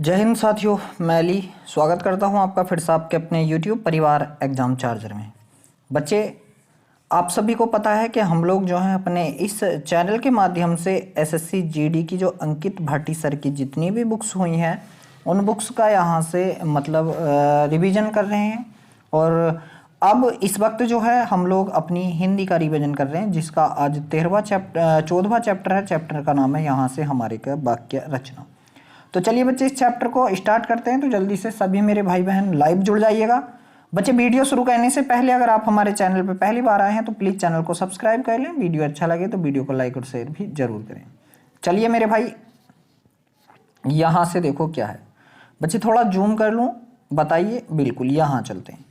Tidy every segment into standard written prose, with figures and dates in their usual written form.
जय हिंद साथियों, मैं अली स्वागत करता हूं आपका फिर से आपके अपने YouTube परिवार एग्ज़ाम चार्जर में। बच्चे, आप सभी को पता है कि हम लोग जो हैं अपने इस चैनल के माध्यम से एसएससी जीडी की जो अंकित भाटी सर की जितनी भी बुक्स हुई हैं उन बुक्स का यहाँ से मतलब रिवीजन कर रहे हैं। और अब इस वक्त जो है हम लोग अपनी हिंदी का रिवीजन कर रहे हैं, जिसका आज 14वां चैप्टर है। चैप्टर का नाम है यहाँ से हमारे का वाक्य रचना। तो चलिए बच्चे, इस चैप्टर को स्टार्ट करते हैं। तो जल्दी से सभी मेरे भाई बहन लाइव जुड़ जाइएगा। बच्चे, वीडियो शुरू करने से पहले अगर आप हमारे चैनल पर पहली बार आए हैं तो प्लीज़ चैनल को सब्सक्राइब कर लें। वीडियो अच्छा लगे तो वीडियो को लाइक और शेयर भी जरूर करें। चलिए मेरे भाई, यहाँ से देखो क्या है। बच्चे थोड़ा जूम कर लूँ, बताइए। बिल्कुल, यहाँ चलते हैं।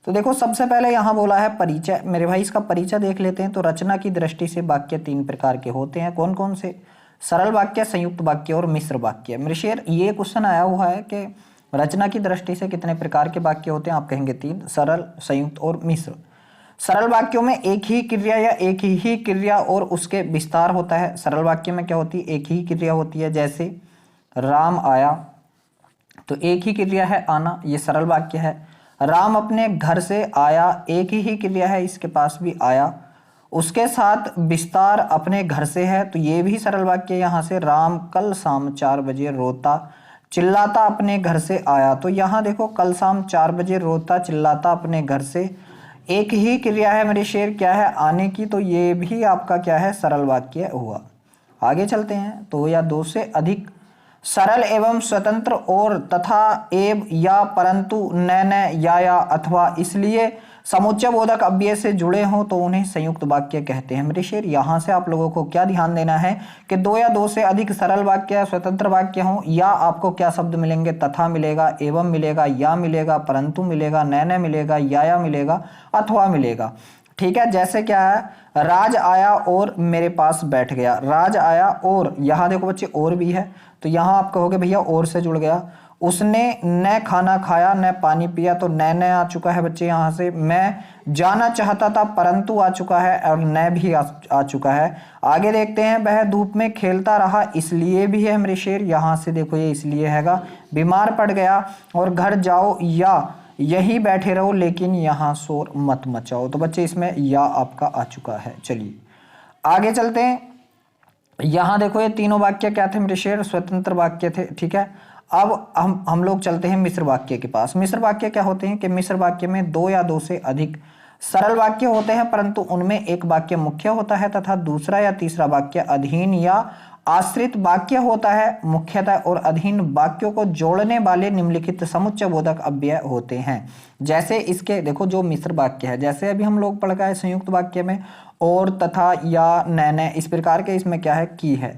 तो देखो, सबसे पहले यहाँ बोला है परिचय। मेरे भाई इसका परिचय देख लेते हैं। तो रचना की दृष्टि से वाक्य 3 प्रकार के होते हैं। कौन कौन से? सरल वाक्य, संयुक्त वाक्य और मिश्र वाक्य। मेरे शेर, ये क्वेश्चन आया हुआ है कि रचना की दृष्टि से कितने प्रकार के वाक्य होते हैं? आप कहेंगे 3, सरल, संयुक्त और मिश्र। सरल वाक्यों में एक ही क्रिया या एक ही क्रिया और उसके विस्तार होता है। सरल वाक्य में क्या होती है? एक ही क्रिया होती है। जैसे राम आया, तो एक ही क्रिया है आना, ये सरल वाक्य है। राम अपने घर से आया, एक ही क्रिया है, इसके पास भी आया। उसके साथ विस्तार अपने घर से है, तो ये भी सरल वाक्य। यहाँ से राम कल शाम 4 बजे रोता चिल्लाता अपने घर से आया। तो यहाँ देखो, कल शाम 4 बजे रोता चिल्लाता अपने घर से, एक ही क्रिया है मेरे शेर, क्या है? आने की। तो ये भी आपका क्या है? सरल वाक्य हुआ। आगे चलते हैं। तो या 2 से अधिक सरल एवं स्वतंत्र और तथा एव या परंतु न या अथवा इसलिए समुच्चय बोधक अव्यय से जुड़े हों तो उन्हें संयुक्त वाक्य कहते हैं। मेरे शेर, यहाँ से आप लोगों को क्या ध्यान देना है कि 2 या 2 से अधिक सरल वाक्य स्वतंत्र वाक्य हों, या आपको क्या शब्द मिलेंगे? तथा मिलेगा, एवं मिलेगा, या मिलेगा, परंतु मिलेगा, न मिलेगा, या मिलेगा, अथवा मिलेगा। ठीक है। जैसे क्या है? राज आया और मेरे पास बैठ गया। राज आया और, यहाँ देखो बच्चे और भी है, तो यहाँ आप कहोगे भैया और से जुड़ गया। उसने न खाना खाया न पानी पिया, तो न आ चुका है बच्चे। यहाँ से मैं जाना चाहता था परंतु आ चुका है, और न भी आ चुका है। आगे देखते हैं। वह धूप में खेलता रहा, इसलिए भी है मेरे शेर। यहाँ से देखो, ये इसलिए हैगा। बीमार पड़ गया और घर जाओ या यही बैठे रहो लेकिन यहाँ शोर मत मचाओ। तो बच्चे इसमें या आपका आ चुका है। चलिए आगे चलते हैं। यहाँ देखो, ये तीनों वाक्य क्या थे मेरे शेर? स्वतंत्र वाक्य थे। ठीक है। अब हम लोग चलते हैं मिश्र वाक्य के पास। मिश्र वाक्य क्या होते हैं कि मिश्र वाक्य में 2 या 2 से अधिक सरल वाक्य होते हैं, परंतु उनमें एक वाक्य मुख्य होता है तथा दूसरा या तीसरा वाक्य अधीन या आश्रित वाक्य होता है। मुख्यतः और अधीन वाक्यों को जोड़ने वाले निम्नलिखित समुच्चय बोधक अव्यय होते हैं। जैसे इसके देखो, जो मिश्र वाक्य है, जैसे अभी हम लोग पढ़ गए संयुक्त वाक्य में और, तथा, या, न, इस प्रकार के। इसमें क्या है? की है,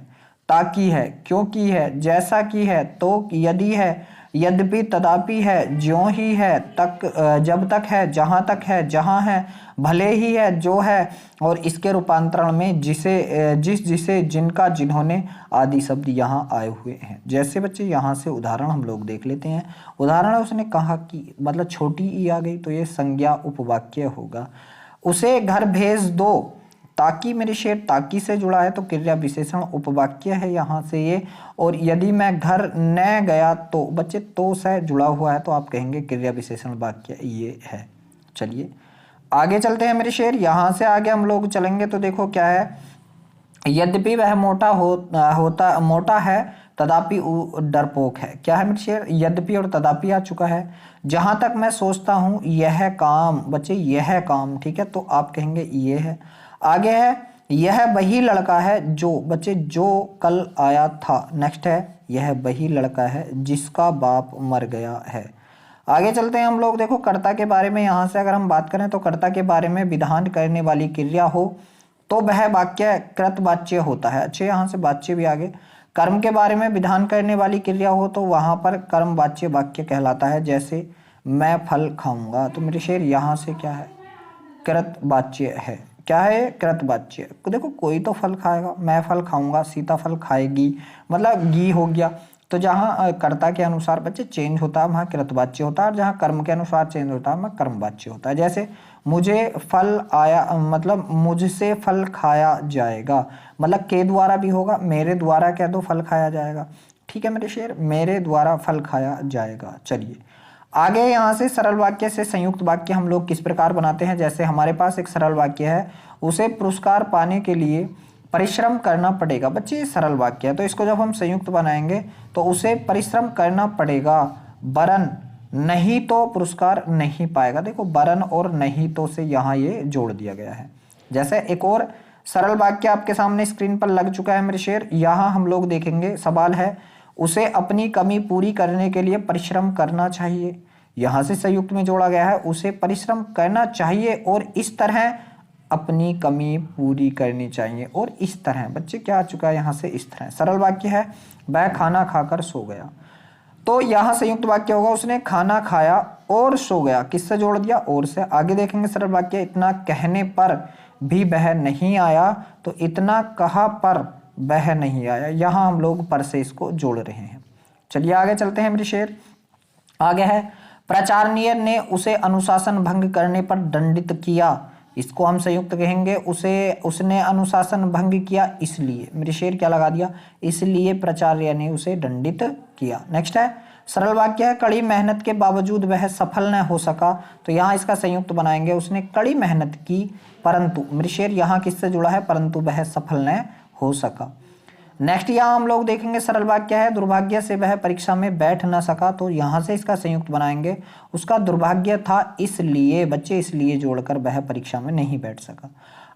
ताकि है, क्योंकि है, जैसा कि है, तो, यदि है, यद्यपि, तथापि है, ज्यों ही है, तक, जब तक है, जहां तक है, जहां है, भले ही है, जो है, और इसके रूपांतरण में जिसे, जिस, जिसे, जिनका, जिन्होंने आदि शब्द यहाँ आए हुए हैं। जैसे बच्चे यहाँ से उदाहरण हम लोग देख लेते हैं। उदाहरण है, उसने कहा कि, मतलब छोटी ई आ गई, तो ये संज्ञा उपवाक्य होगा। उसे घर भेज दो, ताकि मेरे शेर ताकि से जुड़ा है, तो क्रिया विशेषण उपवाक्य है यहाँ से ये। और यदि मैं घर न गया तो बच्चे, तो से जुड़ा हुआ है, तो आप कहेंगे क्रिया विशेषण वाक्य ये है। चलिए आगे चलते हैं मेरे शेर। यहाँ से आगे हम लोग चलेंगे तो देखो क्या है? यद्यपि वह मोटा है तदापि डरपोक है। क्या है मेरे शेर? यद्यपि और तदापि आ चुका है। जहां तक मैं सोचता हूं यह काम, बच्चे यह काम, ठीक है, तो आप कहेंगे ये है। आगे है, यह वही लड़का है जो, बच्चे जो कल आया था। नेक्स्ट है, यह वही लड़का है जिसका बाप मर गया है। आगे चलते हैं हम लोग। देखो कर्ता के बारे में, यहाँ से अगर हम बात करें तो कर्ता के बारे में विधान करने वाली क्रिया हो तो वह वाक्य कृत वाच्य होता है। अच्छे, यहाँ से वाच्य भी आगे। कर्म के बारे में विधान करने वाली क्रिया हो तो वहां पर कर्म वाच्य वाक्य कहलाता है। जैसे मैं फल खाऊंगा, तो मेरे शेर यहाँ से क्या है? कृत वाच्य है। क्या है? कृत वाच्य। देखो कोई तो फल खाएगा, मैं फल खाऊंगा, सीता फल खाएगी, मतलब गी हो गया। तो जहाँ कर्ता के अनुसार बच्चे चेंज होता है वहाँ कृतवाच्य होता है, और जहाँ कर्म के अनुसार चेंज होता है वहाँ कर्मवाच्य होता है। जैसे मुझे फल आया, मतलब मुझसे फल खाया जाएगा, मतलब के द्वारा भी होगा, मेरे द्वारा कह दो फल खाया जाएगा। ठीक है मेरे शेर, मेरे द्वारा फल खाया जाएगा। चलिए आगे यहाँ से सरल वाक्य से संयुक्त वाक्य हम लोग किस प्रकार बनाते हैं। जैसे हमारे पास एक सरल वाक्य है, उसे पुरस्कार पाने के लिए परिश्रम करना पड़ेगा। बच्चे ये सरल वाक्य है, तो इसको जब हम संयुक्त बनाएंगे तो उसे परिश्रम करना पड़ेगा, वरन नहीं तो पुरस्कार नहीं पाएगा। देखो वरन और नहीं तो से यहाँ ये जोड़ दिया गया है। जैसे एक और सरल वाक्य आपके सामने स्क्रीन पर लग चुका है मेरे शेर, यहाँ हम लोग देखेंगे। सवाल है, उसे अपनी कमी पूरी करने के लिए परिश्रम करना चाहिए। यहाँ से संयुक्त में जोड़ा गया है, उसे परिश्रम करना चाहिए और इस तरह अपनी कमी पूरी करनी चाहिए। और इस तरह बच्चे क्या आ चुका है यहाँ से, इस तरह। सरल वाक्य है, वह खाना खाकर सो गया, तो यहाँ संयुक्त वाक्य होगा, उसने खाना खाया और सो गया। किससे जोड़ दिया, और से। आगे देखेंगे सरल वाक्य, इतना कहने पर भी वह नहीं आया, तो इतना कहा पर वह नहीं आया। यहाँ हम लोग पर से इसको जोड़ रहे हैं। चलिए आगे चलते हैं मेरे शेर। आगे है, प्राचार्य ने उसे अनुशासन भंग करने पर दंडित किया। इसको हम संयुक्त कहेंगे, उसने अनुशासन भंग किया इसलिए। मेरे शेर क्या लगा दिया, इसलिए प्राचार्य ने उसे दंडित किया। नेक्स्ट है सरल वाक्य है, कड़ी मेहनत के बावजूद वह सफल न हो सका, तो यहाँ इसका संयुक्त बनाएंगे, उसने कड़ी मेहनत की परंतु। मेरे शेर यहाँ किससे जुड़ा है, परंतु वह सफल न हो सका। नेक्स्ट यहाँ हम लोग देखेंगे सरल वाक्य है, दुर्भाग्य से वह परीक्षा में बैठ न सका, तो यहाँ से इसका संयुक्त बनाएंगे, उसका दुर्भाग्य था इसलिए। बच्चे इसलिए जोड़कर वह परीक्षा में नहीं बैठ सका।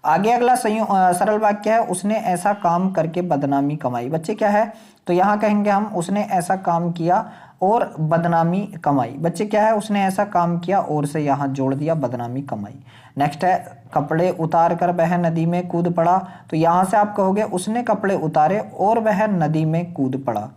आगे अगला सरल वाक्य है, उसने ऐसा काम करके बदनामी कमाई। बच्चे क्या है, तो यहाँ कहेंगे हम, उसने ऐसा काम किया और बदनामी कमाई। बच्चे क्या है, उसने ऐसा काम किया और से यहाँ जोड़ दिया, बदनामी कमाई। नेक्स्ट है, कपड़े उतार कर वह नदी में कूद पड़ा, तो यहाँ से आप कहोगे उसने कपड़े उतारे और वह नदी में कूद पड़ा।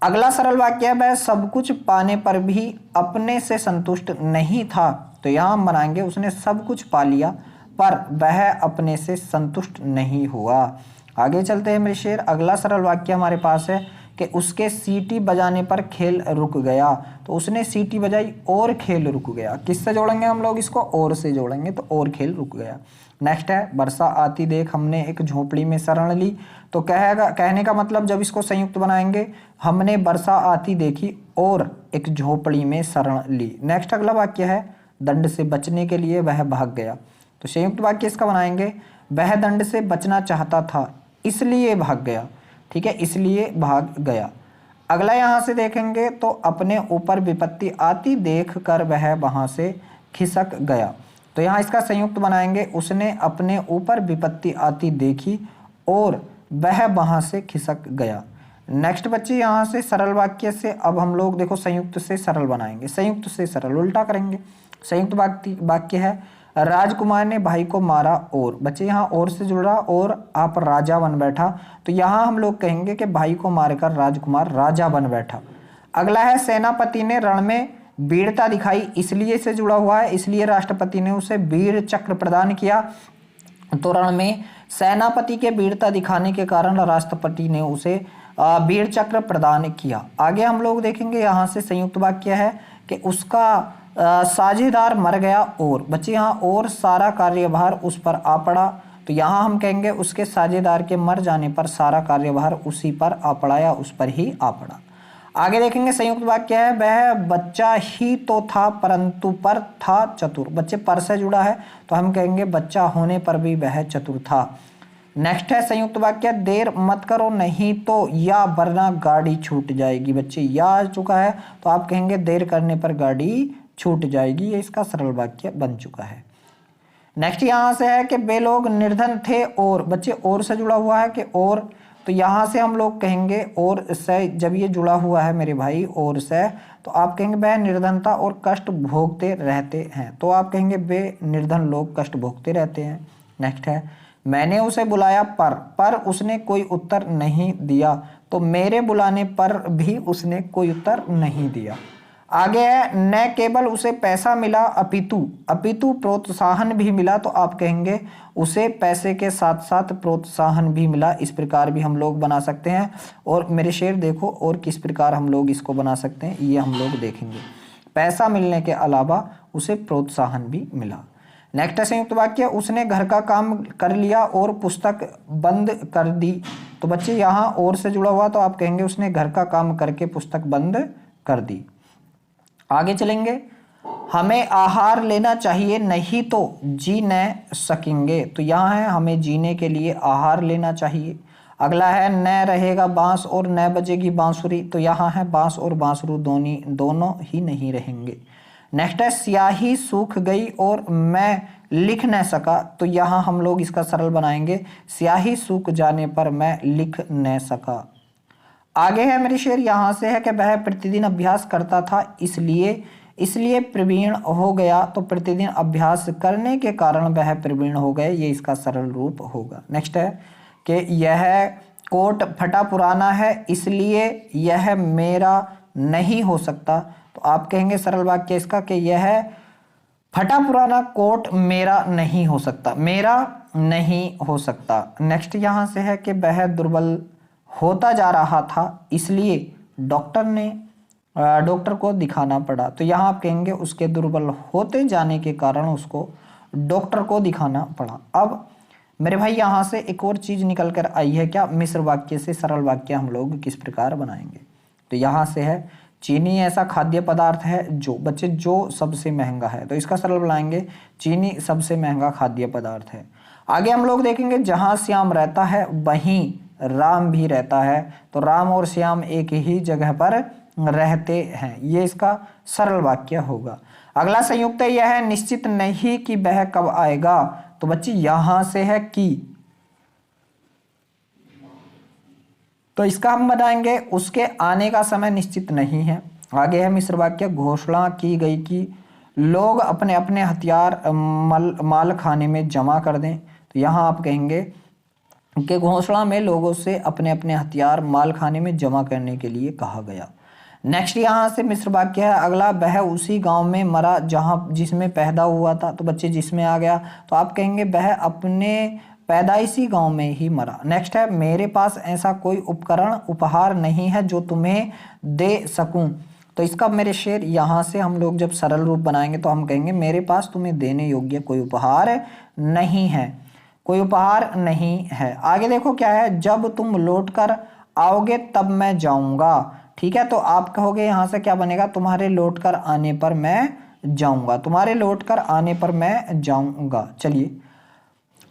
अगला सरल वाक्य है, वह सब कुछ पाने पर भी अपने से संतुष्ट नहीं था, तो यहाँ हम बनाएंगे, उसने सब कुछ पा लिया पर वह अपने से संतुष्ट नहीं हुआ। आगे चलते हैं मेरे शेर। अगला सरल वाक्य हमारे पास है कि उसके सीटी बजाने पर खेल रुक गया, तो उसने सीटी बजाई और खेल रुक गया। किससे जोड़ेंगे हम लोग इसको, और से जोड़ेंगे, तो और खेल रुक गया। नेक्स्ट है, वर्षा आती देख हमने एक झोपड़ी में शरण ली, तो कहने का मतलब जब इसको संयुक्त बनाएंगे, हमने वर्षा आती देखी और एक झोपड़ी में शरण ली। नेक्स्ट अगला वाक्य है, दंड से बचने के लिए वह भाग गया, तो संयुक्त वाक्य इसका बनाएंगे, वह दंड से बचना चाहता था इसलिए भाग गया। ठीक है, इसलिए भाग गया। अगला यहाँ से देखेंगे तो अपने ऊपर विपत्ति आती देख कर वह वहां से खिसक गया, तो यहाँ इसका संयुक्त बनाएंगे, उसने अपने ऊपर विपत्ति आती देखी और वह वहां से खिसक गया। नेक्स्ट बच्चे यहाँ से सरल वाक्य से अब हम लोग देखो संयुक्त से सरल बनाएंगे, संयुक्त से सरल उल्टा करेंगे। संयुक्त वाक्य है, राजकुमार ने भाई को मारा और। बच्चे यहाँ और से जुड़ रहा, और आप राजा बन बैठा, तो यहाँ हम लोग कहेंगे कि भाई को मारकर राजकुमार राजा बन बैठा। अगला है, सेनापति ने रण में वीरता दिखाई, इसलिए से जुड़ा हुआ है, इसलिए राष्ट्रपति ने उसे वीर चक्र प्रदान किया, तो रण में सेनापति के वीरता दिखाने के कारण राष्ट्रपति ने उसे वीर चक्र प्रदान किया। आगे हम लोग देखेंगे यहाँ से संयुक्त वाक्य है कि उसका साझेदार मर गया और। बच्चे यहाँ और सारा कार्यभार उस पर आ पड़ा, तो यहाँ हम कहेंगे उसके साझेदार के मर जाने पर सारा कार्यभार उसी पर आ पड़ा या उस पर ही आ पड़ा। आगे देखेंगे संयुक्त वाक्य है, वह बच्चा ही तो था परंतु पर था चतुर। बच्चे पर से जुड़ा है, तो हम कहेंगे बच्चा होने पर भी वह चतुर था। नेक्स्ट है संयुक्त वाक्य, देर मत करो नहीं तो या वरना गाड़ी छूट जाएगी। बच्चे या आ चुका है, तो आप कहेंगे देर करने पर गाड़ी छूट जाएगी, ये इसका सरल वाक्य बन चुका है। नेक्स्ट यहाँ से है कि वे लोग निर्धन थे और। बच्चे और से जुड़ा हुआ है कि और, तो यहाँ से हम लोग कहेंगे और से, जब ये जुड़ा हुआ है मेरे भाई और से, तो आप कहेंगे वह निर्धनता और कष्ट भोगते रहते हैं, तो आप कहेंगे वे निर्धन लोग कष्ट भोगते रहते हैं। नेक्स्ट है, मैंने उसे बुलाया पर उसने कोई उत्तर नहीं दिया, तो मेरे बुलाने पर भी उसने कोई उत्तर नहीं दिया। आगे है, न केवल उसे पैसा मिला अपितु प्रोत्साहन भी मिला, तो आप कहेंगे उसे पैसे के साथ साथ प्रोत्साहन भी मिला। इस प्रकार भी हम लोग बना सकते हैं। और मेरे शेर देखो और किस प्रकार हम लोग इसको बना सकते हैं, ये हम लोग देखेंगे। पैसा मिलने के अलावा उसे प्रोत्साहन भी मिला। नेक्स्ट है संयुक्त वाक्य, उसने घर का काम कर लिया और पुस्तक बंद कर दी। तो बच्चे यहाँ और से जुड़ा हुआ, तो आप कहेंगे उसने घर का काम करके पुस्तक बंद कर दी। आगे चलेंगे, हमें आहार लेना चाहिए नहीं तो जी न सकेंगे। तो यहाँ है हमें जीने के लिए आहार लेना चाहिए। अगला है न रहेगा बांस और न बजेगी बांसुरी। तो यहाँ है बांस और बांसुरी दोनों ही नहीं रहेंगे। नेक्स्ट है स्याही सूख गई और मैं लिख न सका। तो यहाँ हम लोग इसका सरल बनाएंगे, स्याही सूख जाने पर मैं लिख न सका। आगे है मेरे शेर, यहाँ से है कि वह प्रतिदिन अभ्यास करता था इसलिए प्रवीण हो गया। तो प्रतिदिन अभ्यास करने के कारण वह प्रवीण हो गए, ये इसका सरल रूप होगा। नेक्स्ट है कि यह कोट फटा पुराना है इसलिए यह मेरा नहीं हो सकता। तो आप कहेंगे सरल वाक्य इसका कि यह फटा पुराना कोट मेरा नहीं हो सकता, मेरा नहीं हो सकता। नेक्स्ट यहाँ से है कि वह दुर्बल होता जा रहा था इसलिए डॉक्टर को दिखाना पड़ा। तो यहाँ आप कहेंगे उसके दुर्बल होते जाने के कारण उसको डॉक्टर को दिखाना पड़ा। अब मेरे भाई यहाँ से एक और चीज निकल कर आई है, क्या? मिश्र वाक्य से सरल वाक्य हम लोग किस प्रकार बनाएंगे। तो यहाँ से है चीनी ऐसा खाद्य पदार्थ है जो सबसे महंगा है। तो इसका सरल बनाएंगे, चीनी सबसे महंगा खाद्य पदार्थ है। आगे हम लोग देखेंगे जहाँ श्याम रहता है वहीं राम भी रहता है। तो राम और श्याम एक ही जगह पर रहते हैं, ये इसका सरल वाक्य होगा। अगला संयुक्त यह है निश्चित नहीं कि वह कब आएगा। तो बच्चे यहां से है कि, तो इसका हम बनाएंगे उसके आने का समय निश्चित नहीं है। आगे है मिश्र वाक्य, घोषणा की गई कि लोग अपने अपने हथियार माल खाने में जमा कर दें। तो यहां आप कहेंगे कि घोषणा में लोगों से अपने अपने हथियार माल खाने में जमा करने के लिए कहा गया। नेक्स्ट यहाँ से मिश्र वाक्य है अगला, वह उसी गांव में मरा जिसमें पैदा हुआ था। तो बच्चे जिसमें आ गया, तो आप कहेंगे वह अपने पैदाइशी गांव में ही मरा। नेक्स्ट है मेरे पास ऐसा कोई उपहार नहीं है जो तुम्हें दे सकूं। तो इसका मेरे शेर यहाँ से हम लोग जब सरल रूप बनाएंगे तो हम कहेंगे मेरे पास तुम्हें देने योग्य कोई उपहार नहीं है, कोई उपहार नहीं है। आगे देखो क्या है, जब तुम लौट कर आओगे तब मैं जाऊंगा। ठीक है, तो आप कहोगे यहां से क्या बनेगा, तुम्हारे लौट कर आने पर मैं जाऊंगा, तुम्हारे लौट कर आने पर मैं जाऊंगा। चलिए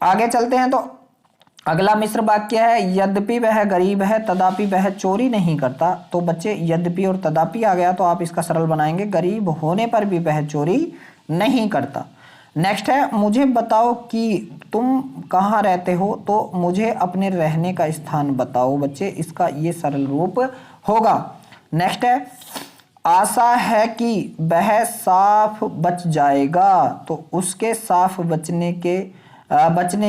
आगे चलते हैं। तो अगला मिश्र वाक्य है यद्यपि वह गरीब है तदापि वह चोरी नहीं करता। तो बच्चे यद्यपि और तदापि आ गया तो आप इसका सरल बनाएंगे, गरीब होने पर भी वह चोरी नहीं करता। नेक्स्ट है मुझे बताओ कि तुम कहाँ रहते हो। तो मुझे अपने रहने का स्थान बताओ। बच्चे इसका ये सरल रूप होगा। नेक्स्ट है आशा है कि वह साफ बच जाएगा। तो उसके साफ बचने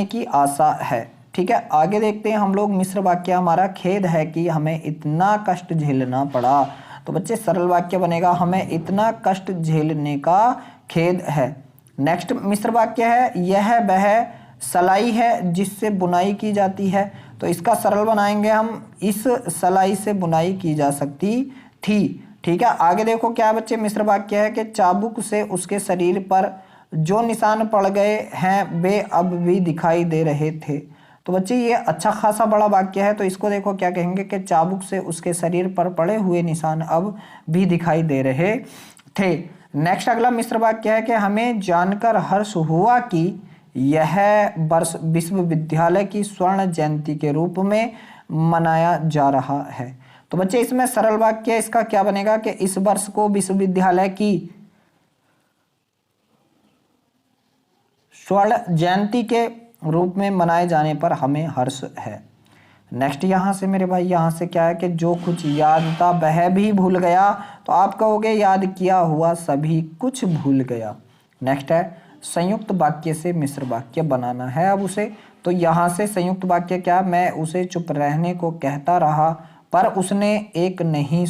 की आशा है। ठीक है, आगे देखते हैं हम लोग मिश्र वाक्य हमारा, खेद है कि हमें इतना कष्ट झेलना पड़ा। तो बच्चे सरल वाक्य बनेगा, हमें इतना कष्ट झेलने का खेद है। नेक्स्ट मिश्र वाक्य है यह वह सलाई है जिससे बुनाई की जाती है। तो इसका सरल बनाएंगे हम, इस सलाई से बुनाई की जा सकती थी। ठीक है, आगे देखो क्या बच्चे मिश्र वाक्य है कि चाबुक से उसके शरीर पर जो निशान पड़ गए हैं वे अब भी दिखाई दे रहे थे। तो बच्चे ये अच्छा खासा बड़ा वाक्य है। तो इसको देखो क्या कहेंगे कि चाबुक से उसके शरीर पर पड़े हुए निशान अब भी दिखाई दे रहे थे। नेक्स्ट अगला मिश्र वाक्य है कि हमें जानकर हर्ष हुआ कि यह वर्ष विश्वविद्यालय की स्वर्ण जयंती के रूप में मनाया जा रहा है। तो बच्चे इसमें सरल वाक्य इसका क्या बनेगा कि इस वर्ष को विश्वविद्यालय की स्वर्ण जयंती के रूप में मनाए जाने पर हमें हर्ष है। नेक्स्ट यहाँ से मेरे भाई यहाँ से क्या है कि जो कुछ याद था वह भी भूल गया। तो आप कहोगे याद किया हुआ सभी कुछ भूल गया। नेक्स्ट है संयुक्त वाक्य से मिश्र वाक्य बनाना है अब उसे। तो यहाँ से संयुक्त वाक्य क्या, मैं उसे चुप रहने को कहता रहा पर उसने एक नहीं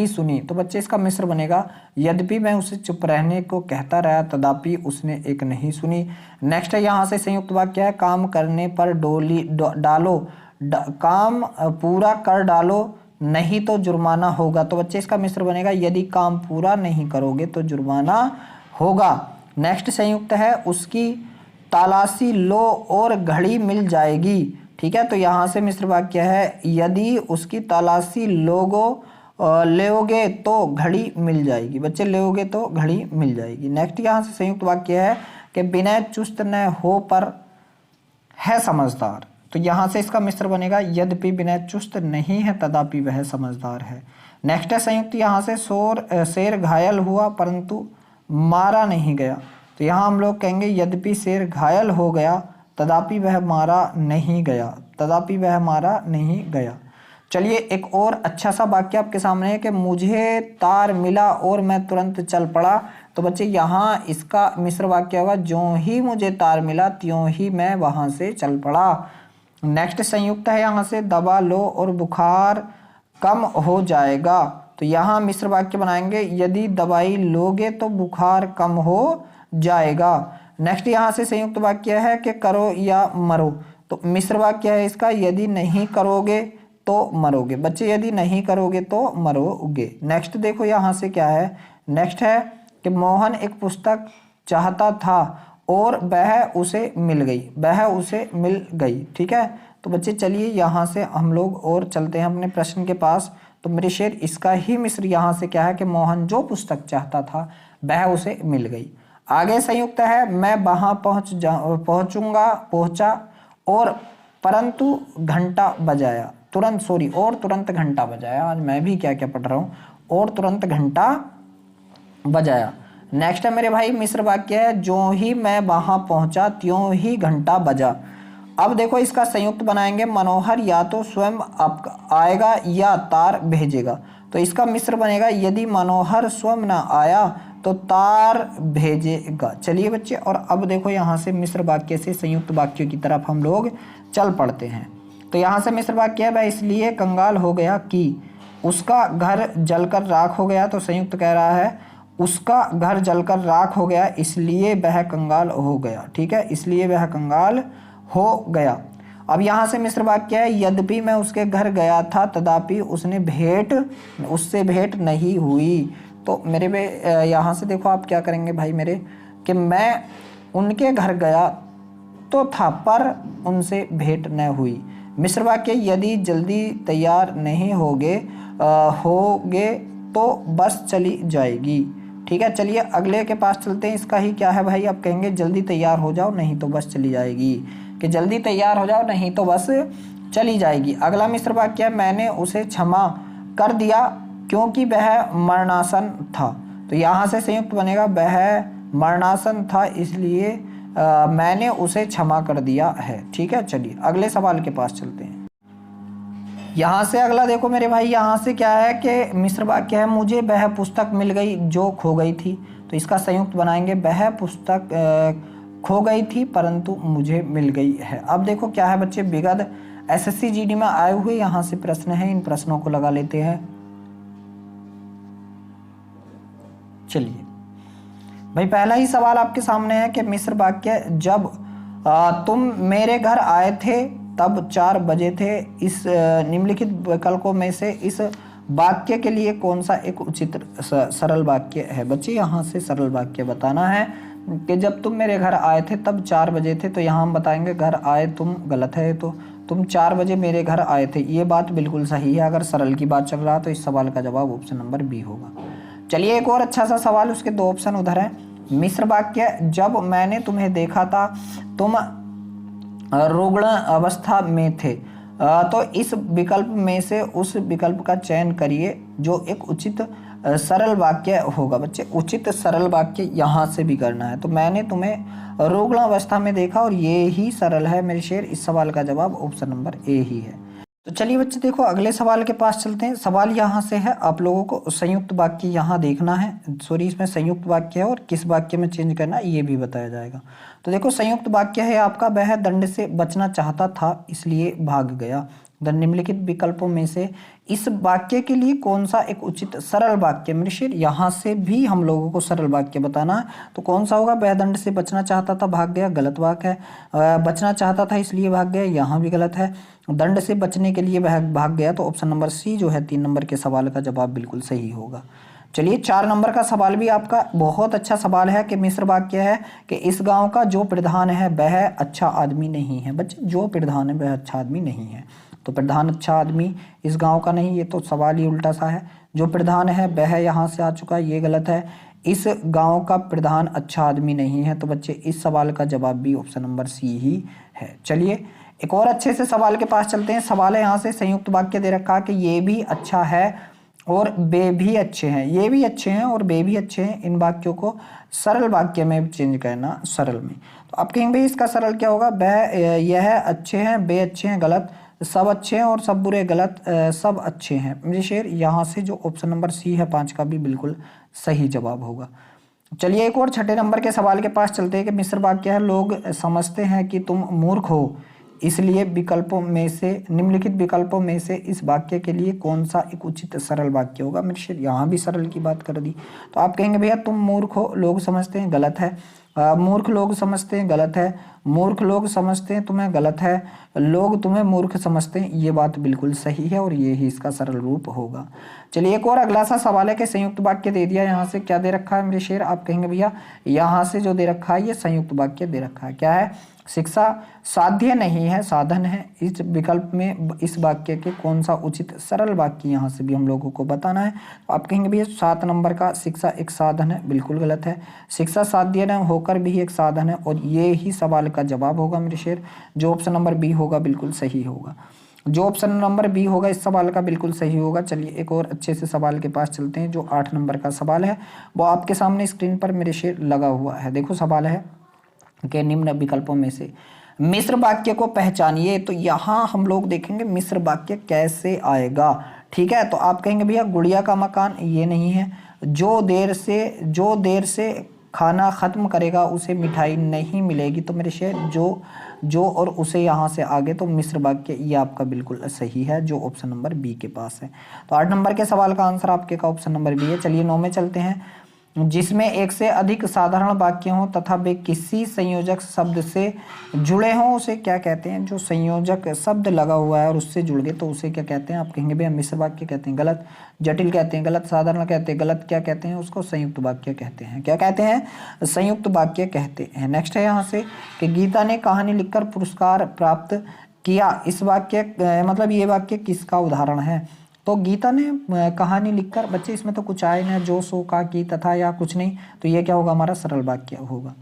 सुनी। तो बच्चे इसका मिश्र बनेगा, यद्यपि मैं उसे चुप रहने को कहता रहा तदापि उसने एक नहीं सुनी। नेक्स्ट है यहाँ से संयुक्त वाक्य है काम करने पर काम पूरा कर डालो नहीं तो जुर्माना होगा। तो बच्चे इसका मिश्र बनेगा यदि काम पूरा नहीं करोगे तो जुर्माना होगा। नेक्स्ट संयुक्त है उसकी तलाशी लो और घड़ी मिल जाएगी। ठीक है, तो यहाँ से मिश्र वाक्य है यदि उसकी तलाशी लोगे तो घड़ी मिल जाएगी। बच्चे लोगे तो घड़ी मिल जाएगी। नेक्स्ट यहाँ से संयुक्त वाक्य है कि विनय चुस्त न हो पर है समझदार। तो यहाँ से इसका मिश्र बनेगा यद्यपि विनय चुस्त नहीं है तथापि वह समझदार है। नेक्स्ट है संयुक्त यहाँ से शेर घायल हुआ परंतु मारा नहीं गया। तो यहाँ हम लोग कहेंगे यद्यपि शेर घायल हो गया तथापि वह मारा नहीं गया। चलिए एक और अच्छा सा वाक्य आपके सामने है कि मुझे तार मिला और मैं तुरंत चल पड़ा। तो बच्चे यहाँ इसका मिश्र वाक्य होगा ज्यों ही मुझे तार मिला त्यों ही मैं वहां से चल पड़ा। नेक्स्ट संयुक्त है यहाँ से दवा लो और बुखार कम हो जाएगा। तो यहाँ मिश्र वाक्य बनाएंगे यदि दवाई लोगे तो बुखार कम हो जाएगा। नेक्स्ट यहाँ से संयुक्त वाक्य है कि करो या मरो। तो मिश्र वाक्य है इसका यदि नहीं करोगे तो मरोगे। बच्चे यदि नहीं करोगे तो मरोगे। नेक्स्ट देखो यहाँ से क्या है। नेक्स्ट है कि मोहन एक पुस्तक चाहता था और वह उसे मिल गई। ठीक है, तो बच्चे चलिए यहाँ से हम लोग और चलते हैं अपने प्रश्न के पास। तो मेरे शेर इसका ही मिश्र यहाँ से क्या है कि मोहन जो पुस्तक चाहता था वह उसे मिल गई। आगे संयुक्त है मैं वहां पहुंचा और परंतु घंटा बजाया तुरंत घंटा बजाया। आज मैं भी क्या क्या पढ़ रहा हूँ, और तुरंत घंटा बजाया। नेक्स्ट है मेरे भाई मिश्र वाक्य है जो ही मैं वहां पहुंचा त्यों ही घंटा बजा। अब देखो इसका संयुक्त बनाएंगे मनोहर या तो स्वयं आएगा या तार भेजेगा। तो इसका मिश्र बनेगा यदि मनोहर स्वयं ना आया तो तार भेजेगा। चलिए बच्चे, और अब देखो यहाँ से मिश्र वाक्य से संयुक्त वाक्यों की तरफ हम लोग चल पड़ते हैं। तो यहाँ से मिश्र वाक्य है वह इसलिए कंगाल हो गया कि उसका घर जलकर राख हो गया। तो संयुक्त कह रहा है उसका घर जलकर राख हो गया इसलिए वह कंगाल हो गया। ठीक है, इसलिए वह कंगाल हो गया। अब यहाँ से मिश्र वाक्य है यद्यपि मैं उसके घर गया था तथापि उससे भेंट नहीं हुई। तो मेरे पे यहाँ से देखो आप क्या करेंगे भाई मेरे कि मैं उनके घर गया तो था पर उनसे भेंट न हुई। मिश्र वाक्य यदि जल्दी तैयार नहीं होगे तो बस चली जाएगी। ठीक है, चलिए अगले के पास चलते हैं। इसका ही क्या है भाई, आप कहेंगे जल्दी तैयार हो जाओ नहीं तो बस चली जाएगी, कि जल्दी तैयार हो जाओ नहीं तो बस चली जाएगी। अगला मिश्र वाक्य है मैंने उसे क्षमा कर दिया क्योंकि वह मरणासन था। तो यहाँ से संयुक्त बनेगा वह मरणासन था इसलिए मैंने उसे क्षमा कर दिया है। ठीक है, चलिए अगले सवाल के पास चलते हैं। यहाँ से अगला देखो मेरे भाई, यहाँ से क्या है कि मिश्र वाक्य है मुझे वह पुस्तक मिल गई जो खो गई थी। तो इसका संयुक्त बनाएंगे वह पुस्तक खो गई थी परंतु मुझे मिल गई है। अब देखो क्या है बच्चे, विगत एसएससी जीडी में आए हुए यहाँ से प्रश्न है, इन प्रश्नों को लगा लेते हैं। चलिए भाई पहला ही सवाल आपके सामने है कि मिश्र वाक्य जब तुम मेरे घर आए थे तब 4 बजे थे। इस निम्नलिखित विकल्पों में से इस वाक्य के लिए कौन सा एक उचित सरल वाक्य है। बच्चे यहाँ से सरल वाक्य बताना है कि जब तुम मेरे घर आए थे तब 4 बजे थे। तो यहाँ हम बताएंगे घर आए तुम गलत है, तो तुम 4 बजे मेरे घर आए थे, ये बात बिल्कुल सही है। अगर सरल की बात चल रहा है तो इस सवाल का जवाब ऑप्शन नंबर बी होगा। चलिए एक और अच्छा सा सवाल, उसके 2 ऑप्शन उधर हैं। मिश्र वाक्य जब मैंने तुम्हें देखा था तुम रुग्ण अवस्था में थे। तो इस विकल्प में से उस विकल्प का चयन करिए जो एक उचित सरल वाक्य होगा। बच्चे उचित सरल वाक्य यहाँ से भी करना है। तो मैंने तुम्हें रुग्ण अवस्था में देखा और ये ही सरल है मेरे शेर। इस सवाल का जवाब ऑप्शन नंबर ए ही है। तो चलिए बच्चे देखो अगले सवाल के पास चलते हैं। सवाल यहाँ से है, आप लोगों को संयुक्त वाक्य यहाँ देखना है। सॉरी, इसमें संयुक्त वाक्य है और किस वाक्य में चेंज करना है ये भी बताया जाएगा। तो देखो संयुक्त वाक्य है आपका वह दंड से बचना चाहता था इसलिए भाग गया। द निम्नलिखित विकल्पों में से इस वाक्य के लिए कौन सा एक उचित सरल वाक्य। मेरे शेर यहाँ से भी हम लोगों को सरल वाक्य बताना है, तो कौन सा होगा। वह दंड से बचना चाहता था भाग गया, गलत वाक्य है। बचना चाहता था इसलिए भाग गया, यहाँ भी गलत है। दंड से बचने के लिए वह भाग गया, तो ऑप्शन नंबर सी जो है 3 नंबर के सवाल का जवाब बिल्कुल सही होगा। चलिए 4 नंबर का सवाल भी आपका बहुत अच्छा सवाल है कि मिश्र वाक्य है कि इस गांव का जो प्रधान है वह अच्छा आदमी नहीं है। बच्चे जो प्रधान है वह अच्छा आदमी नहीं है, तो प्रधान अच्छा आदमी इस गांव का नहीं, ये तो सवाल ही उल्टा सा है। जो प्रधान है वह यहाँ से आ चुका है, ये गलत है। इस गांव का प्रधान अच्छा आदमी नहीं है, तो बच्चे इस सवाल का जवाब भी ऑप्शन नंबर सी ही है। चलिए एक और अच्छे से सवाल के पास चलते हैं। सवाल है यहाँ से संयुक्त वाक्य दे रखा कि ये भी अच्छा है और वे भी अच्छे हैं, ये भी अच्छे हैं और वे भी अच्छे हैं। इन वाक्यों को सरल वाक्य में चेंज करना, सरल में। तो आप कहेंगे भाई इसका सरल क्या होगा। वह यह अच्छे हैं, वे अच्छे हैं, गलत। सब अच्छे हैं और सब बुरे, गलत। सब अच्छे हैं। मेरे शेर यहाँ से जो ऑप्शन नंबर सी है 5 का भी बिल्कुल सही जवाब होगा। चलिए एक और 6 नंबर के सवाल के पास चलते हैं कि मिश्र वाक्य है लोग समझते हैं कि तुम मूर्ख हो, इसलिए विकल्पों में से निम्नलिखित विकल्पों में से इस वाक्य के लिए कौन सा एक उचित सरल वाक्य होगा। मेरे शेर यहाँ भी सरल की बात कर दी, तो आप कहेंगे भैया तुम मूर्ख हो लोग समझते हैं, गलत है। मूर्ख लोग समझते हैं, गलत है। मूर्ख लोग समझते हैं तुम्हें, गलत है। लोग तुम्हें मूर्ख समझते हैं, ये बात बिल्कुल सही है और ये ही इसका सरल रूप होगा। चलिए एक और अगला सा सवाल है कि संयुक्त वाक्य दे दिया। यहाँ से क्या दे रखा है मेरे शेर। आप कहेंगे भैया यहाँ से जो दे रखा है ये संयुक्त वाक्य दे रखा है। क्या है। शिक्षा साध्य नहीं है, साधन है। इस विकल्प में इस वाक्य के कौन सा उचित सरल वाक्य यहाँ से भी हम लोगों को बताना है। तो आप कहेंगे भैया 7 नंबर का शिक्षा एक साधन है, बिल्कुल गलत है। शिक्षा साध्य न होकर भी एक साधन है और ये ही सवाल का जवाब होगा मेरे शेर। जो ऑप्शन नंबर बी होगा बिल्कुल सही होगा। जो ऑप्शन नंबर बी होगा इस सवाल का बिल्कुल सही होगा। चलिए एक और अच्छे से सवाल के पास चलते हैं। जो 8 नंबर का सवाल है वो आपके सामने स्क्रीन पर मेरे शेर लगा हुआ है। देखो सवाल है कि निम्न विकल्पों में से मिश्र वाक्य को पहचानिए। तो यहाँ हम लोग देखेंगे मिश्र वाक्य कैसे आएगा। ठीक है, तो आप कहेंगे भैया गुड़िया का मकान, ये नहीं है। जो देर से खाना खत्म करेगा उसे मिठाई नहीं मिलेगी। तो मेरे शेर जो और उसे यहाँ से आगे, तो मिश्र वाक्य ये आपका बिल्कुल सही है, जो ऑप्शन नंबर बी के पास है। तो 8 नंबर के सवाल का आंसर आपके का ऑप्शन नंबर बी है। चलिए 9 में चलते हैं। जिसमें एक से अधिक साधारण वाक्य हों तथा वे किसी संयोजक शब्द से जुड़े हों उसे क्या कहते हैं। जो संयोजक शब्द लगा हुआ है और उससे जुड़ गए तो उसे क्या कहते हैं। आप कहेंगे भैया मिश्र वाक्य कहते हैं, गलत। जटिल कहते हैं, गलत। साधारण कहते हैं, गलत। क्या कहते हैं उसको, संयुक्त वाक्य कहते हैं। क्या कहते हैं, संयुक्त वाक्य कहते हैं। नेक्स्ट है यहाँ से कि गीता ने कहानी लिखकर पुरस्कार प्राप्त किया। इस वाक्य मतलब ये वाक्य किसका उदाहरण है। तो गीता ने कहानी लिखकर, बच्चे इसमें तो कुछ आए ना, जो सो का की तथा या कुछ नहीं, तो ये क्या होगा हमारा सरल वाक्य होगा।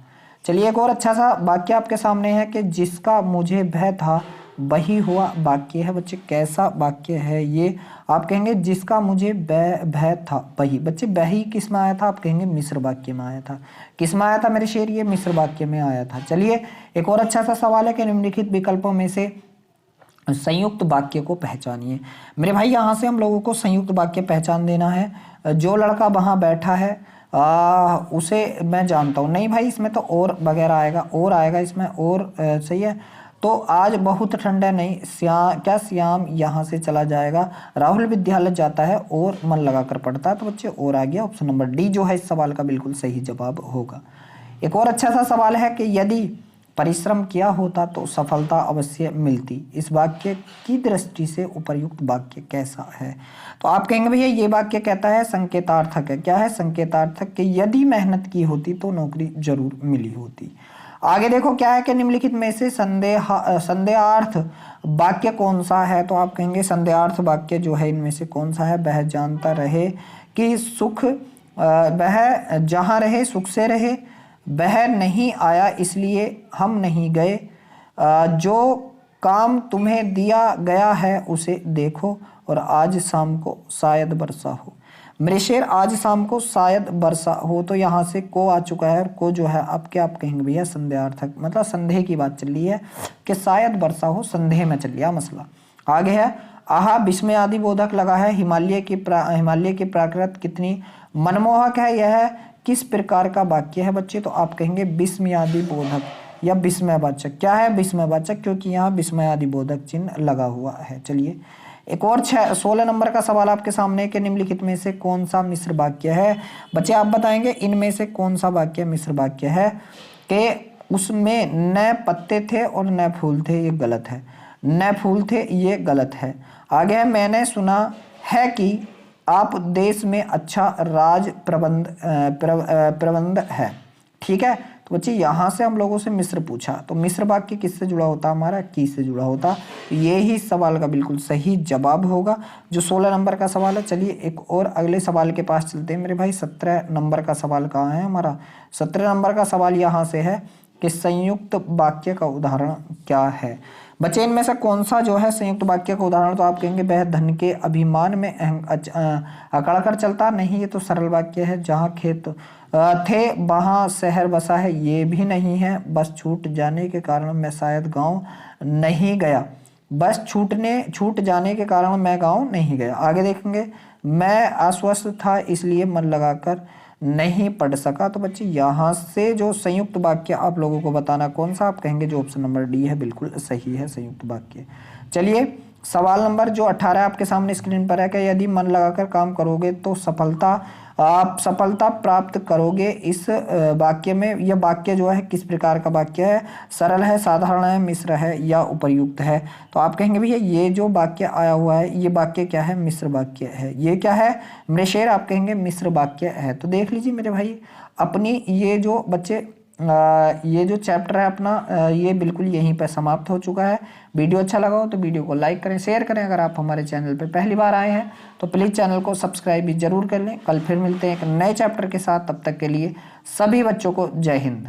चलिए एक और अच्छा सा वाक्य आपके सामने है कि जिसका मुझे भय था वही हुआ वाक्य है। बच्चे कैसा वाक्य है ये। आप कहेंगे जिसका मुझे भय था वही। बच्चे वही किस में आया था। आप कहेंगे मिश्र वाक्य में आया था। किस में आया था मेरे शेर, ये मिश्र वाक्य में आया था। चलिए एक और अच्छा सा सवाल है कि निम्नलिखित विकल्पों में से संयुक्त वाक्य को पहचानिए। मेरे भाई यहाँ से हम लोगों को संयुक्त वाक्य पहचान देना है। जो लड़का वहाँ बैठा है उसे मैं जानता हूँ। नहीं भाई इसमें तो और वगैरह आएगा, और आएगा इसमें, और सही है। तो आज बहुत ठंड है, नहीं श्याम यहाँ से चला जाएगा। राहुल विद्यालय जाता है और मन लगा कर पढ़ता है। तो बच्चे और आ गया, ऑप्शन नंबर डी जो है इस सवाल का बिल्कुल सही जवाब होगा। एक और अच्छा सा सवाल है कि यदि परिश्रम किया होता तो सफलता अवश्य मिलती। इस वाक्य की दृष्टि से उपर्युक्त वाक्य कैसा है। तो आप कहेंगे भैया ये वाक्य कहता है संकेतार्थक है। क्या है, संकेतार्थक कि यदि मेहनत की होती तो नौकरी जरूर मिली होती। आगे देखो क्या है कि निम्नलिखित में से संदेहार्थ वाक्य कौन सा है। तो आप कहेंगे संदेहार्थ वाक्य जो है इनमें से कौन सा है। वह जानता रहे कि सुख, वह जहाँ रहे सुख से रहे। वह नहीं आया इसलिए हम नहीं गए। जो काम तुम्हें दिया गया है उसे देखो और आज शाम को शायद वर्षा हो। मेरे शेर आज शाम को शायद वर्षा हो, तो यहाँ से को आ चुका है और को जो है आप क्या आप कहेंगे भैया संदेहार्थक, मतलब संदेह की बात चल रही है कि शायद वर्षा हो, संदेह में चल लिया मसला। आगे है आहा विस्मय आदि बोधक लगा है। हिमालय की प्राकृत कितनी मनमोहक है। यह किस प्रकार का वाक्य है बच्चे। तो आप कहेंगे विस्मयादि बोधक। या विस्मयवाचक? क्या है? विस्मयवाचक, क्योंकि यहाँ विस्मयादिबोधक चिन्ह लगा हुआ है। चलिए एक और 16 नंबर का सवाल आपके सामने कि निम्नलिखित में से कौन सा मिश्र वाक्य है? बच्चे आप बताएंगे इनमें से कौन सा वाक्य मिश्र वाक्य है कि उसमें न पत्ते थे और न फूल थे, ये गलत है। न फूल थे, ये गलत है। आगे है मैंने सुना है कि आप देश में अच्छा राज प्रबंध है। ठीक है, तो बच्चे यहाँ से हम लोगों से मिश्र पूछा, तो मिश्र वाक्य किससे जुड़ा होता? हमारा की से जुड़ा होता। तो ये ही सवाल का बिल्कुल सही जवाब होगा जो 16 नंबर का सवाल है। चलिए एक और अगले सवाल के पास चलते हैं मेरे भाई। 17 नंबर का सवाल कहाँ है हमारा? 17 नंबर का सवाल यहाँ से है कि संयुक्त वाक्य का उदाहरण क्या है? बच्चे इनमें से कौन सा जो है संयुक्त वाक्य का उदाहरण? तो आप कहेंगे वह धन के अभिमान में अकड़ कर चलता नहीं, ये तो सरल वाक्य है। जहाँ खेत थे वहाँ शहर बसा है, ये भी नहीं है। बस छूट जाने के कारण मैं शायद गांव नहीं गया। बस छूट जाने के कारण मैं गांव नहीं गया। आगे देखेंगे मैं अस्वस्थ था इसलिए मन लगाकर नहीं पढ़ सका। तो बच्चे यहाँ से जो संयुक्त वाक्य आप लोगों को बताना कौन सा? आप कहेंगे जो ऑप्शन नंबर डी है बिल्कुल सही है संयुक्त वाक्य। चलिए सवाल नंबर जो 18 आपके सामने स्क्रीन पर है कि यदि मन लगाकर काम करोगे तो आप सफलता प्राप्त करोगे। इस वाक्य में यह वाक्य जो है किस प्रकार का वाक्य है? सरल है, साधारण है, मिश्र है या उपर्युक्त है? तो आप कहेंगे भैया ये जो वाक्य आया हुआ है ये वाक्य क्या है? मिश्र वाक्य है। ये क्या है? मेरे शेर आप कहेंगे मिश्र वाक्य है। तो देख लीजिए मेरे भाई अपनी ये जो बच्चे ये जो चैप्टर है अपना ये बिल्कुल यहीं पर समाप्त हो चुका है। वीडियो अच्छा लगा हो तो वीडियो को लाइक करें, शेयर करें। अगर आप हमारे चैनल पर पहली बार आए हैं तो प्लीज़ चैनल को सब्सक्राइब भी जरूर कर लें। कल फिर मिलते हैं एक नए चैप्टर के साथ, तब तक के लिए सभी बच्चों को जय हिंद।